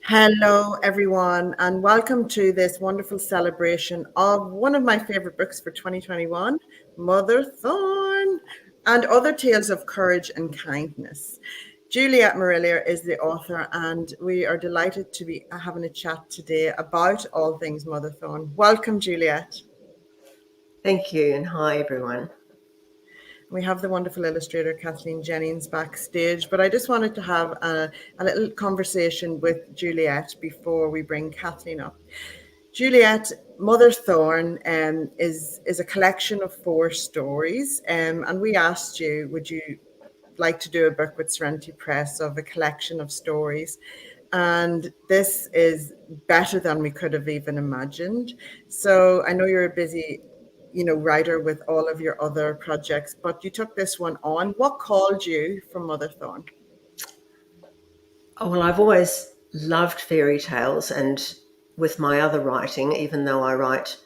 Hello, everyone, and welcome to this wonderful celebration of one of my favorite books for 2021, Mother Thorn, and Other Tales of Courage and Kindness. Juliet Marillier is the author, and we are delighted to be having a chat today about all things Mother Thorn. Welcome, Juliet. Thank you, and hi everyone. We have the wonderful illustrator Kathleen Jennings backstage, but I just wanted to have a little conversation with Juliet before we bring Kathleen up. Juliet, Mother Thorn is a collection of four stories, and we asked you, would you like to do a book with Serenity Press of a collection of stories? And this is better than we could have even imagined. So I know you're a busy, writer with all of your other projects, but you took this one on. What called you from Mother Thorn? Oh, well, I've always loved fairy tales, and with my other writing, even though I write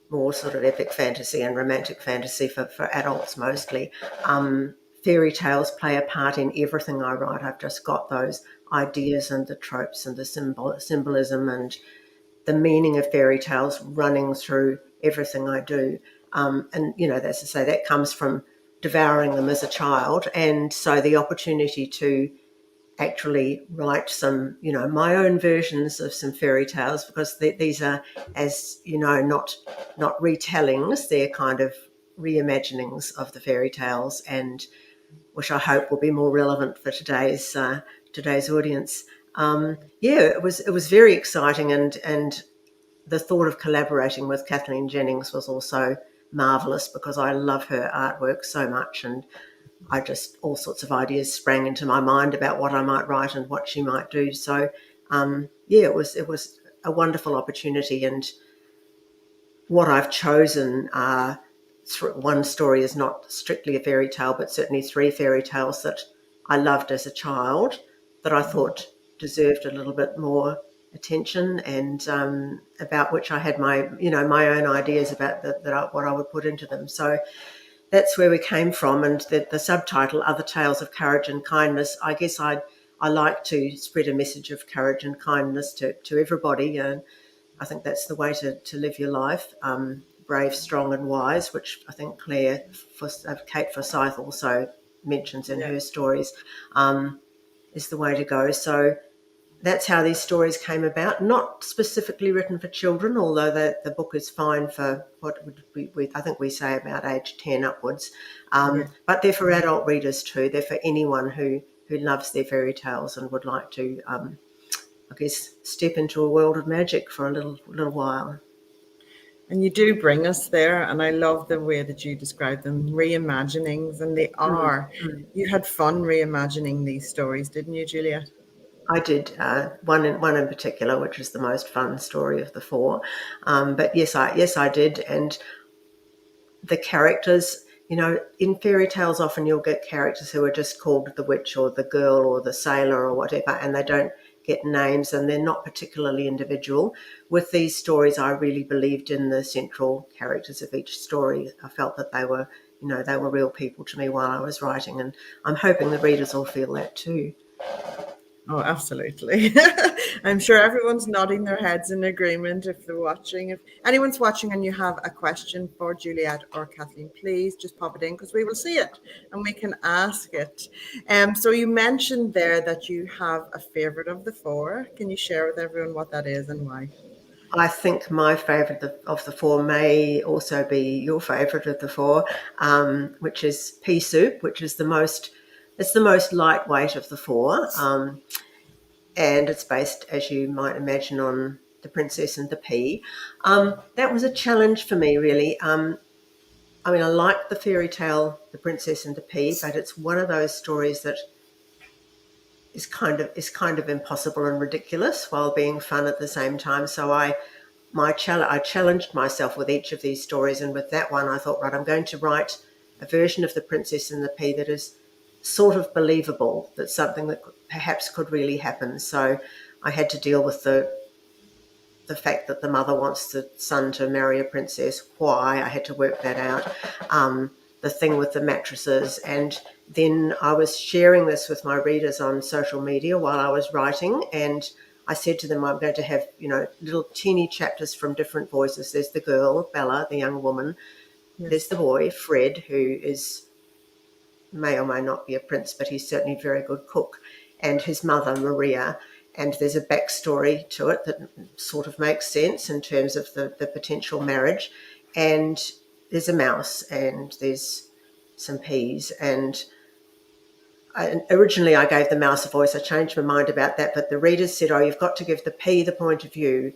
more sort of epic fantasy and romantic fantasy for adults mostly, fairy tales play a part in everything I write. I've just got those ideas and the tropes and the symbolism and the meaning of fairy tales running through everything I do. That's to say, that comes from devouring them as a child. And so the opportunity to actually write some, my own versions of some fairy tales, because these are, as you know, not retellings, they're kind of reimaginings of the fairy tales, and which I hope will be more relevant for today's audience. It was very exciting, and the thought of collaborating with Kathleen Jennings was also marvelous, because I love her artwork so much, and all sorts of ideas sprang into my mind about what I might write and what she might do. So, it was a wonderful opportunity. And what I've chosen are one story is not strictly a fairy tale, but certainly three fairy tales that I loved as a child that I thought deserved a little bit more attention, and about which I had my own ideas about what I would put into them. So that's where we came from. And the subtitle, Other Tales of Courage and Kindness, I guess I like to spread a message of courage and kindness to everybody. And I think that's the way to live your life. Brave, strong and wise, which I think Kate Forsyth also mentions in Yeah. her stories, is the way to go. So that's how these stories came about. Not specifically written for children, although the book is fine for what I think we say about age 10 upwards. Yeah. But they're for adult readers too. They're for anyone who loves their fairy tales and would like to, I guess, step into a world of magic for a little while. And you do bring us there, and I love the way that you describe them, reimaginings, and they Mm, are. mm. You had fun reimagining these stories, didn't you, Juliet? I did one in particular, which is the most fun story of the four. But yes, I did. And the characters, in fairy tales, often you'll get characters who are just called the witch or the girl or the sailor or whatever, and they don't get names, and they're not particularly individual. With these stories, I really believed in the central characters of each story. I felt that they were real people to me while I was writing, and I'm hoping the readers will feel that too. Oh, absolutely. I'm sure everyone's nodding their heads in agreement if they're watching. If anyone's watching and you have a question for Juliet or Kathleen, please just pop it in because we will see it and we can ask it. So you mentioned there that you have a favorite of the four. Can you share with everyone what that is and why? I think my favourite of the four may also be your favourite of the four, which is pea soup, which is it's the most lightweight of the four, and it's based, as you might imagine, on The Princess and the Pea. That was a challenge for me, really. I like the fairy tale The Princess and the Pea, but it's one of those stories that is kind of impossible and ridiculous while being fun at the same time. So I challenged myself with each of these stories, and with that one I thought, right, I'm going to write a version of The Princess and the Pea that is sort of believable, that's something that perhaps could really happen. So I had to deal with the fact that the mother wants the son to marry a princess. Why? I had to work that out. The thing with the mattresses. And then I was sharing this with my readers on social media while I was writing, and I said to them, I'm going to have, little teeny chapters from different voices. There's the girl, Bella, the young woman. There's Yes. the boy, Fred, who may or may not be a prince, but he's certainly a very good cook, and his mother, Maria. And there's a backstory to it that sort of makes sense in terms of the potential marriage. And there's a mouse, and there's some peas. And originally I gave the mouse a voice. I changed my mind about that, but the readers said, "Oh, you've got to give the pea the point of view.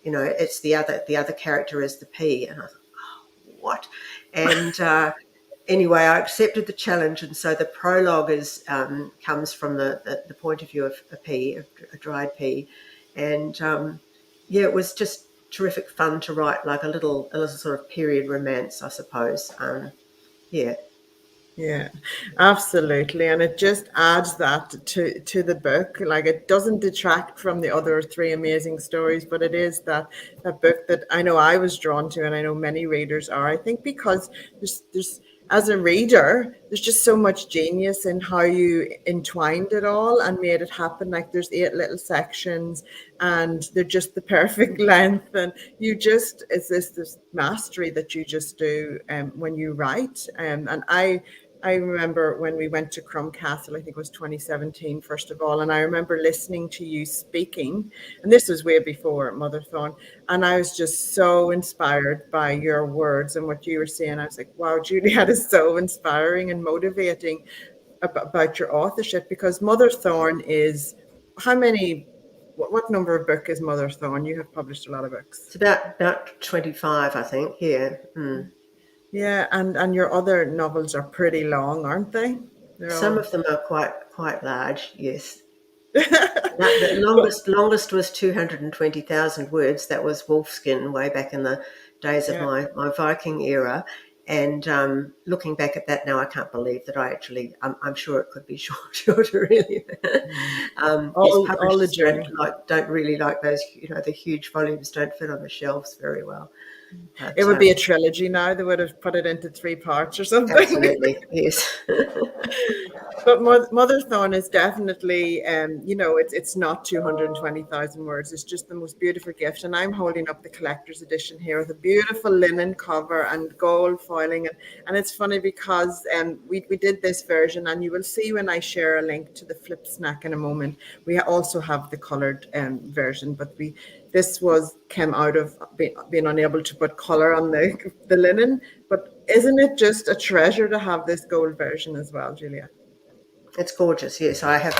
It's the other character is the pea." And I thought, oh, what? And anyway, I accepted the challenge, and so the prologue comes from the point of view of a pea, a dried pea, and it was just terrific fun to write, like a little sort of period romance, I suppose. Yeah. Yeah, absolutely. And it just adds that to the book. Like, it doesn't detract from the other three amazing stories, but it is that book that I know I was drawn to, and I know many readers are. I think because there's as a reader, there's just so much genius in how you entwined it all and made it happen. Like, there's 8 little sections, and they're just the perfect length, and it's this mastery that you just do when you write. And I remember when we went to Crum Castle, I think it was 2017, first of all, and I remember listening to you speaking, and this was way before Mother Thorn, and I was just so inspired by your words and what you were saying. I was like, wow, Juliet is so inspiring and motivating about your authorship, because Mother Thorn is, how many, what number of book is Mother Thorn? You have published a lot of books. It's about 25, I think. Yeah. Mm. Yeah, and your other novels are pretty long, aren't they? They're Some all. of them are quite large. Yes. The But longest was 220,000 words. That was Wolfskin way back in the days of yeah, my Viking era. And looking back at that now, I can't believe that I'm sure it could be shorter, really. Yes, all the publishers journey. don't really like those, the huge volumes don't fit on the shelves very well. It But would be a trilogy now. They would have put it into 3 parts or something. absolutely, yes. But Mother Thorn is definitely, it's not 220,000 words. It's just the most beautiful gift. And I'm holding up the collector's edition here with a beautiful linen cover and gold foiling. And it's funny because we did this version, and you will see when I share a link to the flip snack in a moment. We also have the coloured version, but this came out of being unable to put colour on the linen. But isn't it just a treasure to have this gold version as well, Julia? It's gorgeous. Yes, I have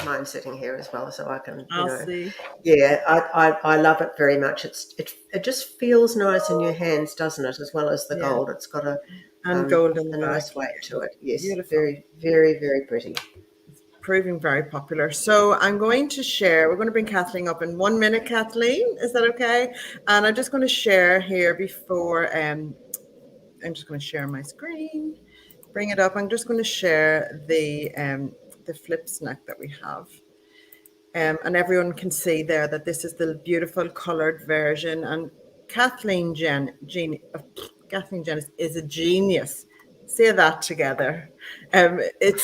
mine sitting here as well, so I can, I'll see. yeah, I love it very much. It just feels nice in your hands, doesn't it? As well as the Yeah. gold, it's got And gold in the a back. nice weight to it. Yes, Beautiful. very, very, very pretty. Proving very popular. So we're going to bring Kathleen up in 1 minute, Kathleen. Is that okay? And I'm just going to share here before, I'm just going to share my screen, bring it up. I'm just going to share the flip snack that we have. And everyone can see there that this is the beautiful colored version. And Kathleen Jennings is a genius. Say that together.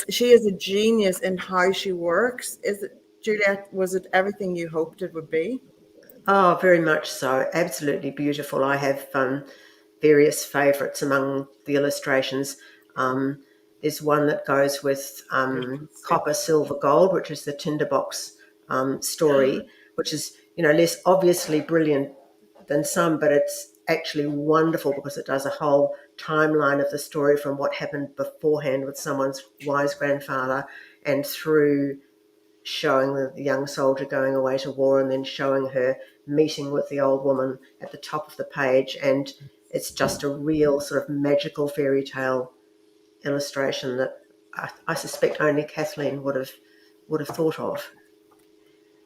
She is a genius in how she works. Is it, Juliet? Was it everything you hoped it would be? Oh, very much so. Absolutely beautiful. I have various favourites among the illustrations. There's one that goes with copper, silver, gold, which is the tinderbox story, which is less obviously brilliant than some, but it's actually wonderful because it does a whole timeline of the story from what happened beforehand with someone's wise grandfather and through showing the young soldier going away to war and then showing her meeting with the old woman at the top of the page. And it's just a real sort of magical fairy tale illustration that I suspect only Kathleen would have thought of.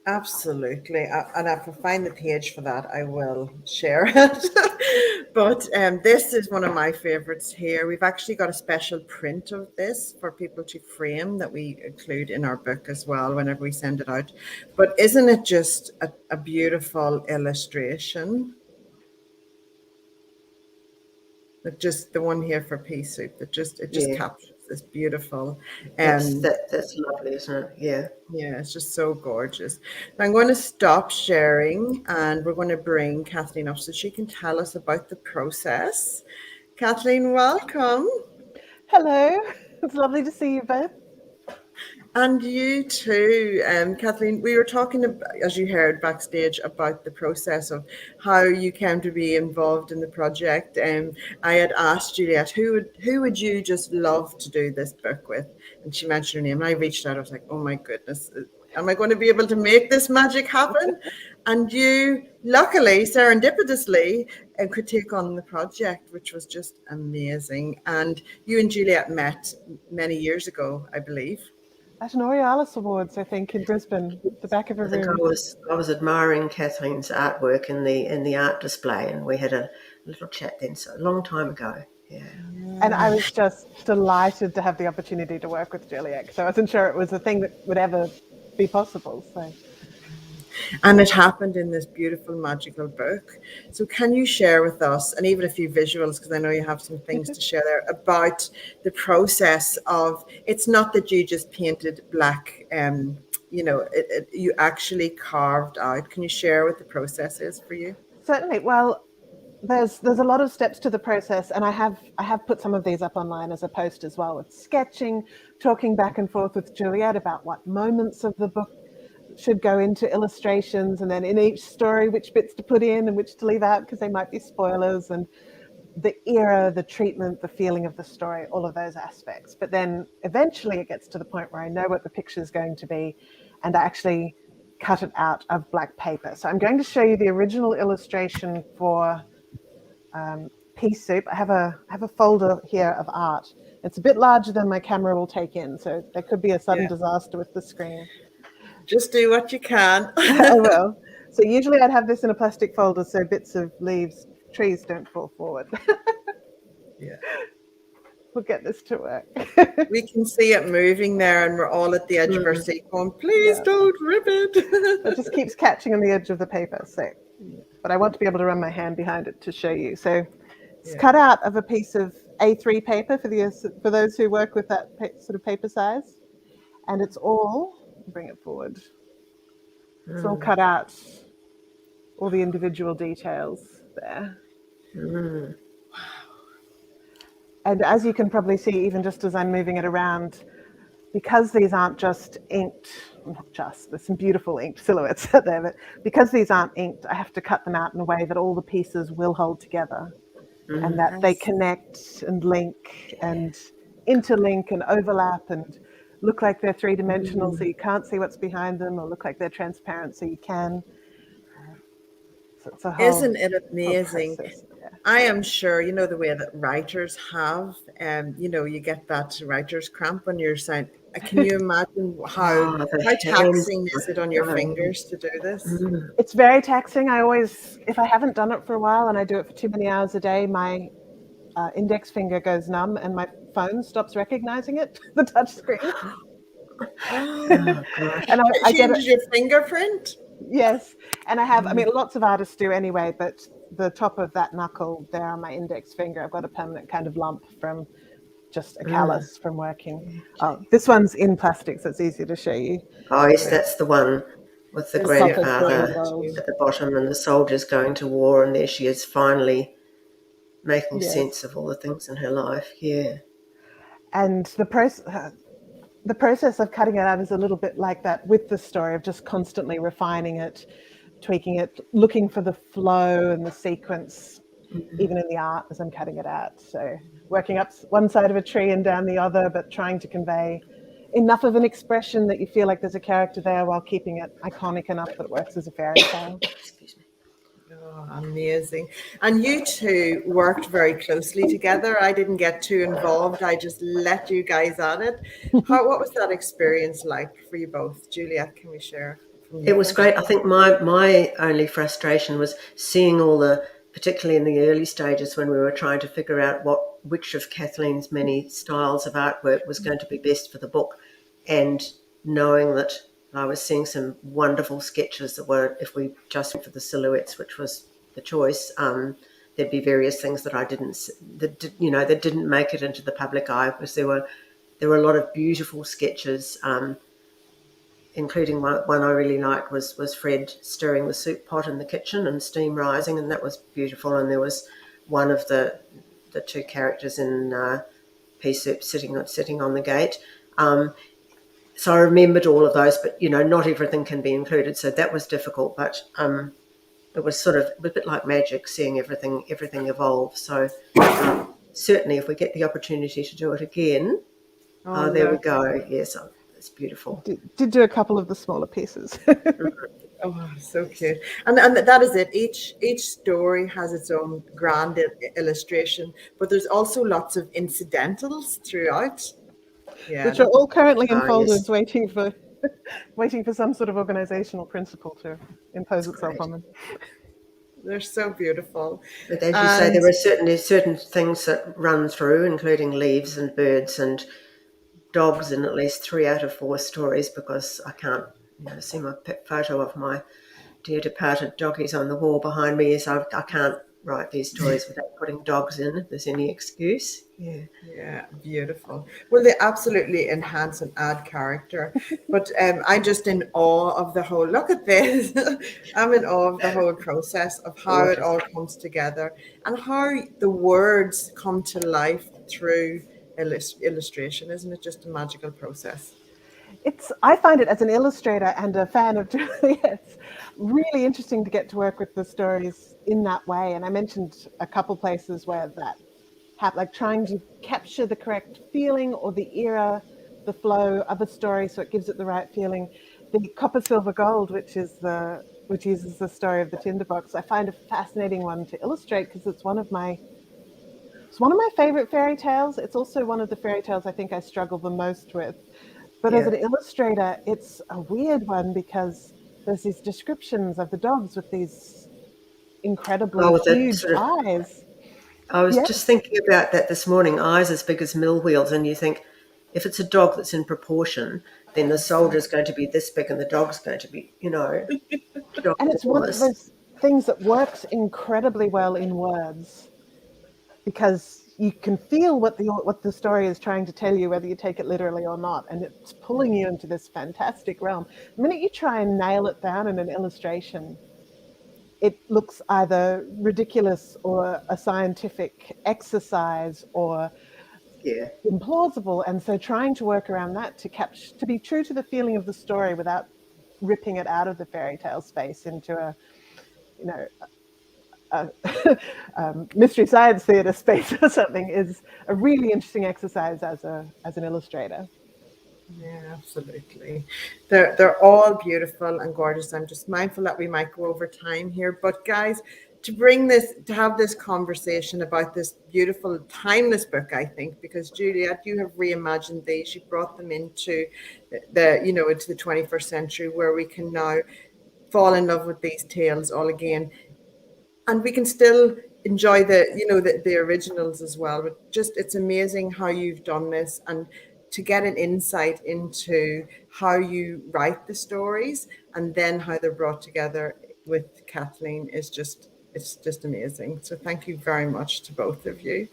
Absolutely. And if I find the page for that, I will share it. But this is one of my favorites here. We've actually got a special print of this for people to frame that we include in our book as well whenever we send it out. But isn't it just a beautiful illustration? Like, just the one here for pea soup, it just Yeah. captures is beautiful. That's lovely, isn't it? Yeah. Yeah, it's just so gorgeous. I'm going to stop sharing and we're going to bring Kathleen up so she can tell us about the process. Kathleen, welcome. Hello, it's lovely to see you both. And you too, Kathleen. We were talking, as you heard backstage, about the process of how you came to be involved in the project. I had asked Juliet, who would you just love to do this book with? And she mentioned her name. And I reached out. I was like, oh my goodness, am I going to be able to make this magic happen? And you, luckily, serendipitously, could take on the project, which was just amazing. And you and Juliet met many years ago, I believe. At an Aurealis Awards, I think, in Brisbane, the back of a I think room. I was admiring Kathleen's artwork in the art display, and we had a little chat then. So a long time ago. Yeah. And I was just delighted to have the opportunity to work with Juliet. So I wasn't sure it was a thing that would ever be possible. So. And it happened in this beautiful, magical book. So can you share with us, and even a few visuals, because I know you have some things to share there, about the process of, it's not that you just painted black, you actually carved out. Can you share what the process is for you? Certainly. Well, there's a lot of steps to the process, and I have put some of these up online as a post as well, with sketching, talking back and forth with Juliet about what moments of the book should go into illustrations, and then in each story which bits to put in and which to leave out because they might be spoilers, and the era, the treatment, the feeling of the story, all of those aspects. But then eventually it gets to the point where I know what the picture is going to be, and I actually cut it out of black paper. So I'm going to show you the original illustration for Pea Soup. I have a folder here of art. It's a bit larger than my camera will take in, so there could be a sudden disaster with the screen. Just do what you can. I will. So usually I'd have this in a plastic folder so bits of leaves, trees don't fall forward. Yeah. We'll get this to work. We can see it moving there, and we're all at the edge of our seat going, please don't rip it. It just keeps catching on the edge of the paper. So, but I want to be able to run my hand behind it to show you. So it's cut out of a piece of A3 paper for those who work with that sort of paper size. And it's all, bring it forward. It's all cut out, all the individual details there. And as you can probably see, even just as I'm moving it around, because these aren't just inked, not just, there's some beautiful inked silhouettes out there, but because these aren't inked, I have to cut them out in a way that all the pieces will hold together and that they connect and link and interlink and overlap and look like they're three-dimensional so you can't see what's behind them, or look like they're transparent so you can. So it's a whole, isn't it amazing? I am sure, the way that writers have, you get that writer's cramp when you're saying, can you imagine how taxing is it on your fingers to do this? It's very taxing. I always, if I haven't done it for a while and I do it for too many hours a day, my index finger goes numb and my phone stops recognizing it, the touch screen. And I get your fingerprint? Yes. And I have, lots of artists do anyway, but the top of that knuckle there on my index finger, I've got a permanent kind of lump from just a callus from working. Oh, this one's in plastic, so it's easier to show you. Oh, yes, that's the one with the grandfather at the bottom and the soldiers going to war, and there she is finally making sense of all the things in her life. Yeah. And the process of cutting it out is a little bit like that with the story, of just constantly refining it, tweaking it, looking for the flow and the sequence, even in the art as I'm cutting it out. So working up one side of a tree and down the other, but trying to convey enough of an expression that you feel like there's a character there while keeping it iconic enough that it works as a fairy tale. Excuse me. Oh, amazing. And you two worked very closely together. I didn't get too involved. I just let you guys at it. What was that experience like for you both? Juliet, can we share? It was great. I think my only frustration was seeing all the, particularly in the early stages when we were trying to figure out which of Kathleen's many styles of artwork was going to be best for the book, and knowing that I was seeing some wonderful sketches that were, if we just went for the silhouettes, which was the choice, there'd be various things that that didn't make it into the public eye, because there were there were a lot of beautiful sketches, including one I really liked was Fred stirring the soup pot in the kitchen and steam rising, and that was beautiful. And there was one of the two characters in pea soup sitting on the gate. So I remembered all of those, but not everything can be included, so that was difficult. But it was sort of a bit like magic, seeing everything evolve. So certainly, if we get the opportunity to do it again, there we go. Yes, it's beautiful. Did do a couple of the smaller pieces. Oh, so cute. And that is it. Each story has its own grand illustration, but there's also lots of incidentals throughout. Yeah, which are all currently in folders, yes. waiting for some sort of organizational principle to impose itself on them. they're so beautiful. But as you say, there are certain things that run through, including leaves and birds and dogs in at least 3 out of 4 stories, because I can't see my photo of my dear departed doggies on the wall behind me. So I can't write these stories without putting dogs in, if there's any excuse. Yeah, beautiful. Well, they absolutely enhance and add character. But I'm just in awe of the whole, look at this. I'm in awe of the whole process of how it all comes together and how the words come to life through illustration. Isn't it just a magical process? I find it, as an illustrator and a fan of Juliet's, really interesting to get to work with the stories in that way. And I mentioned a couple places where that like trying to capture the correct feeling or the era, the flow of a story so it gives it the right feeling. The Copper, Silver, Gold, which uses the story of the tinderbox, I find a fascinating one to illustrate because it's one of my favorite fairy tales. It's also one of the fairy tales I think I struggle the most with. But as an illustrator, it's a weird one because there's these descriptions of the dogs with these incredibly huge eyes. I was just thinking about that this morning, eyes as big as mill wheels, and you think, if it's a dog that's in proportion, then the soldier's going to be this big and the dog's going to be, And it's one of those things that works incredibly well in words because you can feel what the story is trying to tell you, whether you take it literally or not, and it's pulling you into this fantastic realm. The minute you try and nail it down in an illustration, it looks either ridiculous or a scientific exercise or implausible. And so trying to work around that to be true to the feeling of the story without ripping it out of the fairy tale space into a mystery science theater space or something is a really interesting exercise as an illustrator. Yeah, absolutely. They're all beautiful and gorgeous. I'm just mindful that we might go over time here, but guys, to have this conversation about this beautiful, timeless book, I think, because Juliet, you have reimagined these, you brought them into into the 21st century, where we can now fall in love with these tales all again. And we can still enjoy the originals as well. But just, it's amazing how you've done this, and to get an insight into how you write the stories and then how they're brought together with Kathleen it's just amazing. So thank you very much to both of you.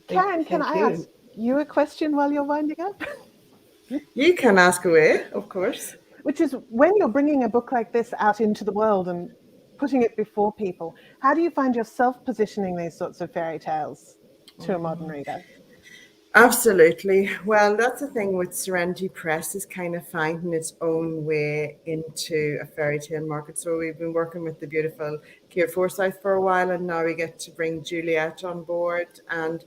Karen, can I ask you a question while you're winding up? You can ask away, of course. Which is, when you're bringing a book like this out into the world and putting it before people, how do you find yourself positioning these sorts of fairy tales to a modern reader? Absolutely. Well, that's the thing with Serenity Press, is kind of finding its own way into a fairy tale market. So we've been working with the beautiful Keir Forsyth for a while, and now we get to bring Juliet on board, and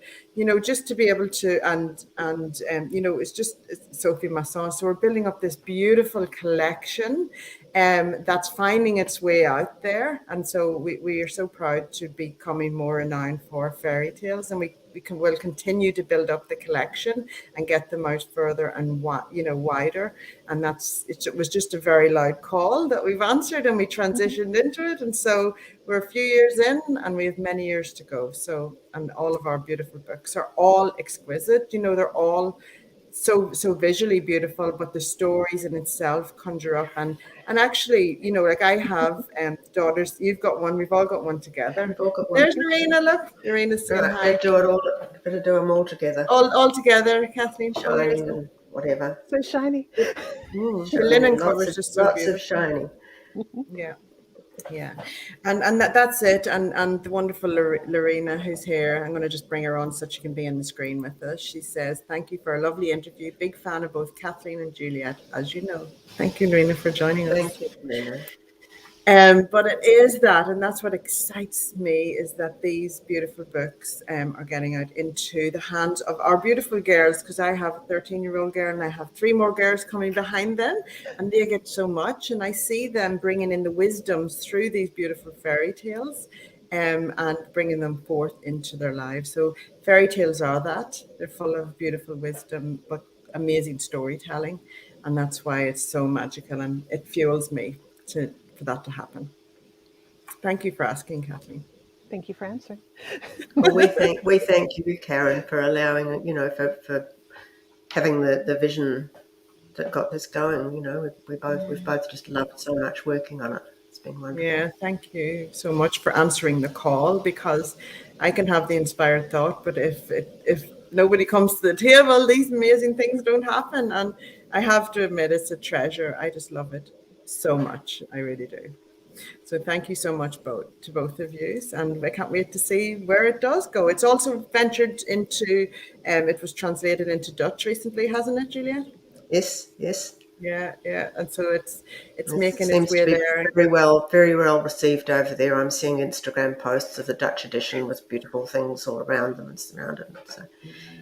just to be able to it's Sophie Masson. So we're building up this beautiful collection that's finding its way out there, and so we are so proud to be becoming more renowned for fairy tales, and will continue to build up the collection and get them out further and wider. And it was just a very loud call that we've answered, and we transitioned into it. And so we're a few years in, and we have many years to go. So, and all of our beautiful books are all exquisite. They're all so visually beautiful, but the stories in itself conjure up. And actually, you know, like I have daughters. You've got one. We've all got one together. We've all got one. There's Lorena. Look, Lorena's saying Right, hi. better do them all together. All together, Kathleen. Show Shining yours. and whatever. So shiny. The linen cover is just so lots beautiful. of shining. Yeah. Yeah, and that's it. And the wonderful Lorena, who's here, I'm going to just bring her on so she can be on the screen with us. She says, "Thank you for a lovely interview. Big fan of both Kathleen and Juliet, as you know." Thank you, Lorena, for joining us. Thank you, Lorena. But it is that, and that's what excites me, is that these beautiful books are getting out into the hands of our beautiful girls, because I have a 13-year-old girl and I have 3 more girls coming behind them, and they get so much, and I see them bringing in the wisdoms through these beautiful fairy tales and bringing them forth into their lives. So fairy tales are that. They're full of beautiful wisdom, but amazing storytelling, and that's why it's so magical, and it fuels me for that to happen. Thank you for asking, Kathleen. Thank you for answering. Well, we thank you, Karen, for allowing, you know, for having the vision that got this going. You know, we've both just loved so much working on it. It's been wonderful. Yeah, thank you so much for answering the call, because I can have the inspired thought, but if nobody comes to the table, these amazing things don't happen. And I have to admit, it's a treasure. I just love it so much. I really do. So thank you so much to both of you, and I can't wait to see where it does go. It's also ventured into, it was translated into Dutch recently, hasn't it, Juliet? Yes. Yeah, and so it's making its way to be there. Very well received over there. I'm seeing Instagram posts of the Dutch edition with beautiful things all around them and surrounded them. So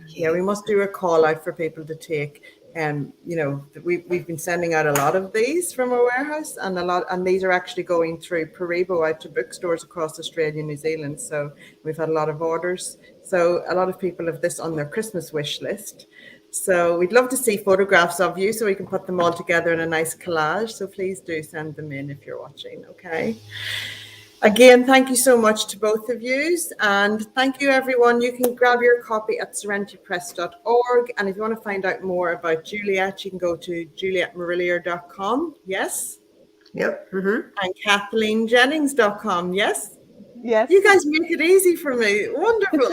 yeah, we must do a call out for people to take. You know, we've been sending out a lot of these from our warehouse, and these are actually going through Paribo out to bookstores across Australia and New Zealand. So we've had a lot of orders. So a lot of people have this on their Christmas wish list. So we'd love to see photographs of you so we can put them all together in a nice collage. So please do send them in if you're watching, okay? Again, thank you so much to both of you. And thank you, everyone. You can grab your copy at serenitypress.org. And if you want to find out more about Juliet, you can go to julietmarillier.com. Yes? Yep. Mm-hmm. And kathleenjennings.com. Yes? Yes. You guys make it easy for me. Wonderful.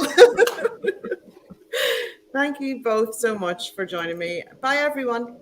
Thank you both so much for joining me. Bye, everyone.